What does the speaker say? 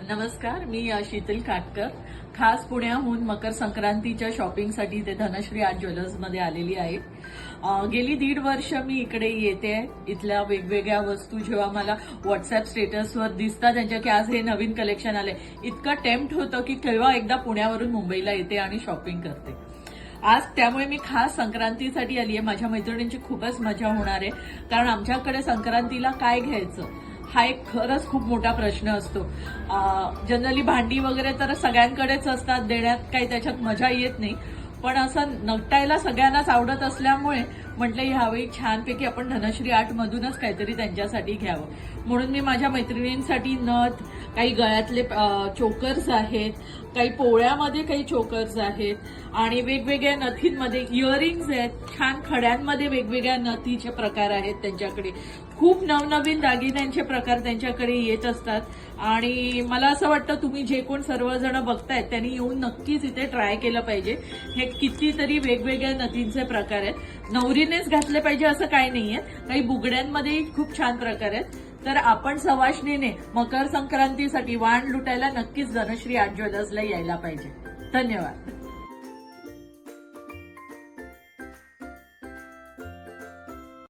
नमस्कार, मी शीतल काटकर. खास पुण्याहून मकर संक्रांतीच्या शॉपिंगसाठी ते धनश्री आर्ट ज्वेलर्समध्ये आलेली आहे. गेली 1.5 वर्ष मी इकडे येते. इथल्या वेगवेगळ्या वस्तू जेव्हा मला व्हॉट्सअप स्टेटसवर दिसतात त्यांच्या की आज हे नवीन कलेक्शन आले, इतकं टेम्प्ट होतं की केव्हा एकदा पुण्यावरून मुंबईला येते आणि शॉपिंग करते. आज त्यामुळे मी खास संक्रांतीसाठी आली आहे. माझ्या मैत्रिणींची खूपच मजा होणार आहे, कारण आमच्याकडे संक्रांतीला काय घ्यायचं हा एक खरंच खूप मोठा प्रश्न असतो. जनरली भांडी वगैरे तर सगळ्यांकडेच असतात, देण्यात काही त्याच्यात मजा येत नाही. पण असं नटायला सगळ्यांनाच आवडत असल्यामुळे म्हटलं ह्यावेळी छानपैकी आपण धनश्री आर्टमधूनच काहीतरी त्यांच्यासाठी घ्यावं. म्हणून मी माझ्या मैत्रिणींसाठी नथ, काही गळ्यातले चोकर्स आहेत, काही पोळ्यामध्ये काही चोकर्स आहेत आणि वेगवेगळ्या नथींमध्ये इयरिंग्स आहेत. छान खड्यांमध्ये वेगवेगळ्या नथीचे प्रकार आहेत त्यांच्याकडे. खूप नवनवीन दागिन्यांचे प्रकार त्यांच्याकडे येत असतात आणि मला असं वाटतं तुम्ही जे कोण सर्वजण बघतायत त्यांनी येऊन नक्कीच इथे ट्राय केलं पाहिजे. हे कितीतरी वेगवेगळ्या नथींचे प्रकार आहेत. नवरीनेच घातले पाहिजे असं काही नाहीये, काही बुगड्यांमध्येही खूप छान प्रकार आहेत. तर आपण सवाष्णीने मकर संक्रांतीसाठी वाण लुटायला नक्कीच धनश्री आर्ट ज्वेलर्सला यायला पाहिजे. धन्यवाद.